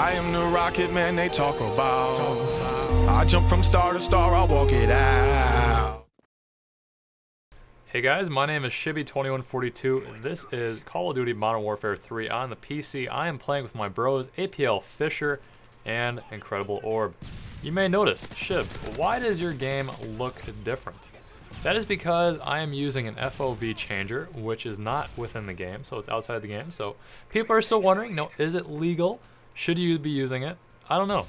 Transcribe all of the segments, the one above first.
I am the rocket man they talk about. I jump from star to star, I walk it out. Hey guys, my name is Shibby2142. This is Call of Duty Modern Warfare 3 on the PC. I am playing with my bros, APL Fisher and Incredible Orb. You may notice, Shibs, why does your game look different? That is because I am using an FOV changer, which is not within the game, so it's outside the game. So people are still wondering, is it legal? Should you be using it? I don't know.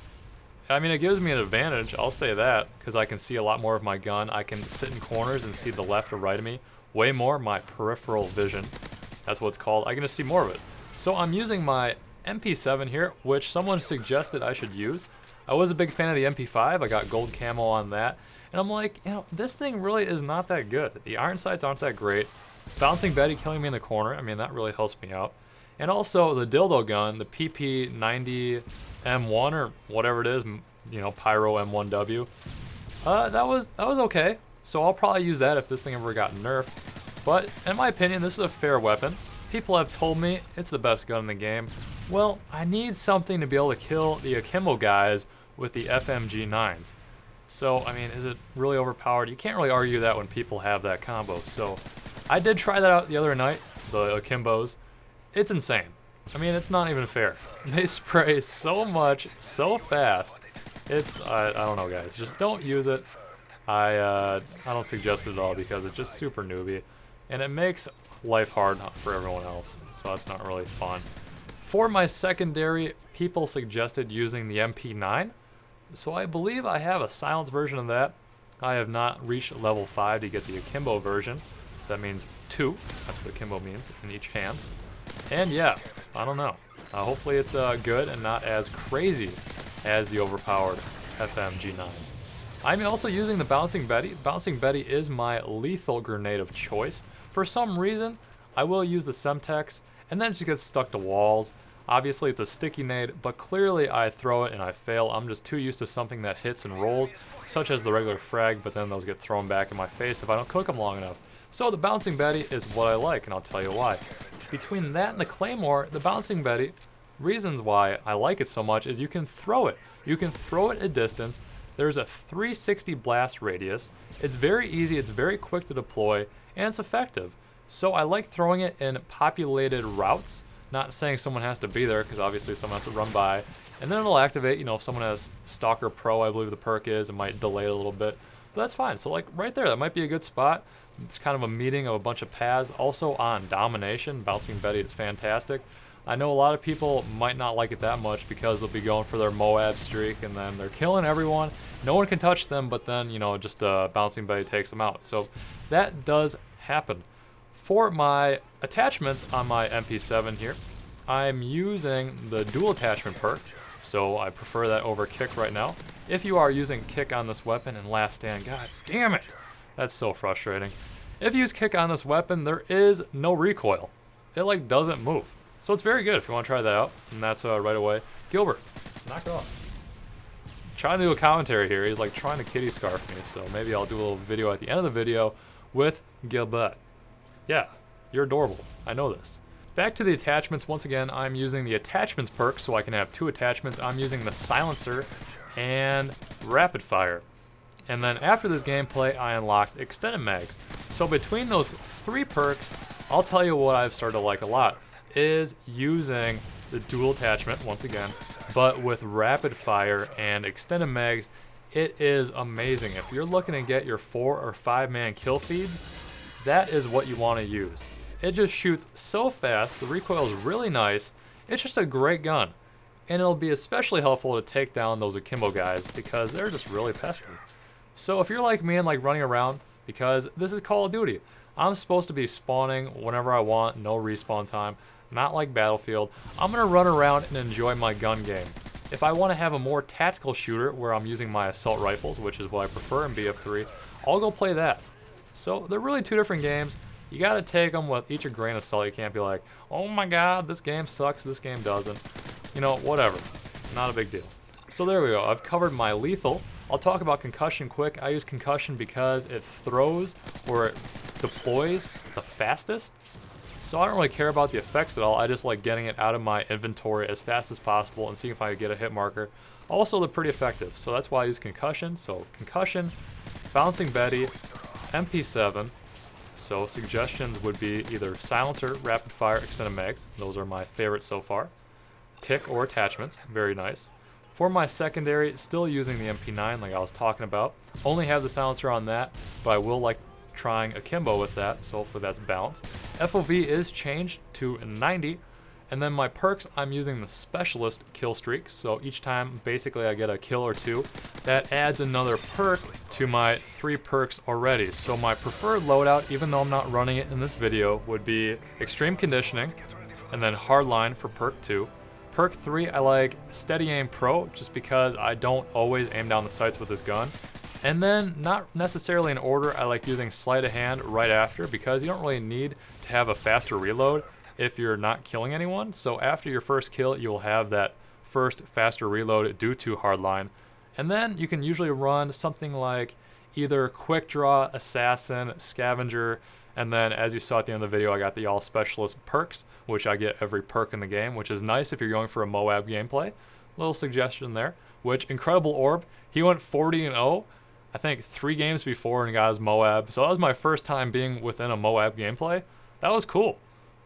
I mean, it gives me an advantage, I'll say that, because I can see a lot more of my gun. I can sit in corners and see the left or right of me. Way more, my peripheral vision. That's what it's called. I can just see more of it. So I'm using my MP7 here, which someone suggested I should use. I was a big fan of the MP5. I got gold camo on that. And I'm like, this thing really is not that good. The iron sights aren't that great. Bouncing Betty killing me in the corner, I mean, that really helps me out. And also the dildo gun, the PP90 M1 or whatever it is, Pyro M1W. That was okay. So I'll probably use that if this thing ever got nerfed. But in my opinion, this is a fair weapon. People have told me it's the best gun in the game. Well, I need something to be able to kill the akimbo guys with the FMG9s. So, I mean, is it really overpowered? You can't really argue that when people have that combo. So I did try that out the other night, the akimbos. It's insane. I mean, it's not even fair. They spray so much, so fast. I don't know, guys. Just don't use it. I don't suggest it at all because it's just super newbie. And it makes life hard for everyone else. So that's not really fun. For my secondary, people suggested using the MP9. So I believe I have a silenced version of that. I have not reached level 5 to get the akimbo version. So that means 2. That's what akimbo means in each hand. And yeah, I don't know. Hopefully it's good and not as crazy as the overpowered FMG9s. I'm also using the Bouncing Betty. Bouncing Betty is my lethal grenade of choice. For some reason, I will use the Semtex, and then it just gets stuck to walls. Obviously it's a sticky nade, but clearly I throw it and I fail. I'm just too used to something that hits and rolls, such as the regular frag, but then those get thrown back in my face if I don't cook them long enough. So the Bouncing Betty is what I like, and I'll tell you why. Between that and the Claymore, the Bouncing Betty, reasons why I like it so much is you can throw it. You can throw it a distance. There's a 360 blast radius. It's very easy, it's very quick to deploy, and it's effective. So I like throwing it in populated routes. Not saying someone has to be there, because obviously someone has to run by. And then it'll activate, if someone has Stalker Pro, I believe the perk is, it might delay it a little bit. But that's fine. So like right there, that might be a good spot. It's kind of a meeting of a bunch of paths. Also on Domination, Bouncing Betty is fantastic. I know a lot of people might not like it that much because they'll be going for their Moab streak and then they're killing everyone. No one can touch them, but then, just Bouncing Betty takes them out. So that does happen. For my attachments on my MP7 here, I'm using the dual attachment perk. So I prefer that over kick right now. If you are using kick on this weapon in Last Stand, god damn it! That's so frustrating. If you use kick on this weapon, there is no recoil. It doesn't move. So it's very good if you want to try that out. And that's right away. Gilbert, knock it off. Trying to do a commentary here. He's trying to kitty scarf me. So maybe I'll do a little video at the end of the video with Gilbert. Yeah, you're adorable. I know this. Back to the attachments. Once again, I'm using the attachments perk so I can have 2 attachments. I'm using the silencer and rapid fire. And then after this gameplay, I unlocked extended mags. So between those 3 perks, I'll tell you what I've started to like a lot is using the dual attachment once again, but with rapid fire and extended mags. It is amazing. If you're looking to get your 4 or 5 man kill feeds, that is what you want to use. It just shoots so fast, the recoil is really nice, it's just a great gun. And it'll be especially helpful to take down those akimbo guys because they're just really pesky. So if you're like me and running around, because this is Call of Duty, I'm supposed to be spawning whenever I want, no respawn time, not like Battlefield. I'm gonna run around and enjoy my gun game. If I want to have a more tactical shooter where I'm using my assault rifles, which is what I prefer in BF3, I'll go play that. So they're really 2 different games. You gotta take them with each a grain of salt. You can't be like, oh my god, this game sucks, this game doesn't. Whatever. Not a big deal. So there we go. I've covered my lethal. I'll talk about concussion quick. I use concussion because it throws or it deploys the fastest. So I don't really care about the effects at all. I just like getting it out of my inventory as fast as possible and seeing if I can get a hit marker. Also, they're pretty effective, so that's why I use Concussion. So Concussion, Bouncing Betty, MP7. So suggestions would be either Silencer, Rapid Fire, Extended Mags. Those are my favorites so far. Tick or Attachments, very nice. For my secondary, still using the MP9 like I was talking about. Only have the Silencer on that, but I will like trying Akimbo with that, so hopefully that's balanced. FOV is changed to 90. And then my perks, I'm using the Specialist Kill Streak, so each time basically I get a kill or two. That adds another perk to my 3 perks already. So my preferred loadout, even though I'm not running it in this video, would be Extreme Conditioning, and then Hardline for perk 2. Perk 3, I like Steady Aim Pro, just because I don't always aim down the sights with this gun. And then, not necessarily in order, I like using Sleight of Hand right after, because you don't really need to have a faster reload if you're not killing anyone. So after your first kill, you will have that first faster reload due to Hardline. And then you can usually run something like either Quick Draw, Assassin, Scavenger, and then as you saw at the end of the video, I got the All Specialist perks, which I get every perk in the game, which is nice if you're going for a Moab gameplay. Little suggestion there. Which, Incredible Orb, he went 40-0, I think 3 games before and got his Moab. So that was my first time being within a Moab gameplay. That was cool.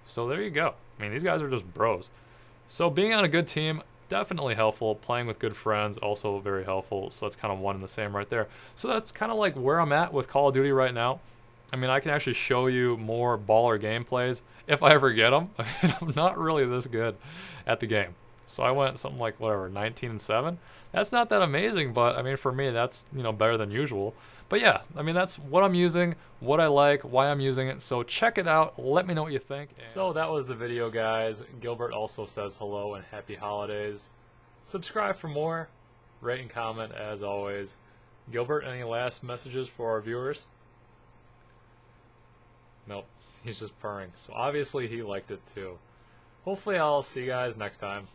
So there you go. I mean, these guys are just bros. So being on a good team, definitely helpful. Playing with good friends, also very helpful. So that's kind of one and the same right there. So that's kind of like where I'm at with Call of Duty right now. I mean, I can actually show you more baller gameplays if I ever get them. I mean, I'm not really this good at the game. So I went something like, whatever, 19-7. That's not that amazing, but I mean, for me, that's, you know, better than usual. But yeah, I mean, that's what I'm using, what I like, why I'm using it. So check it out. Let me know what you think. So that was the video, guys. Gilbert also says hello and happy holidays. Subscribe for more. Rate and comment as always. Gilbert, any last messages for our viewers? Nope, he's just purring. So obviously he liked it too. Hopefully I'll see you guys next time.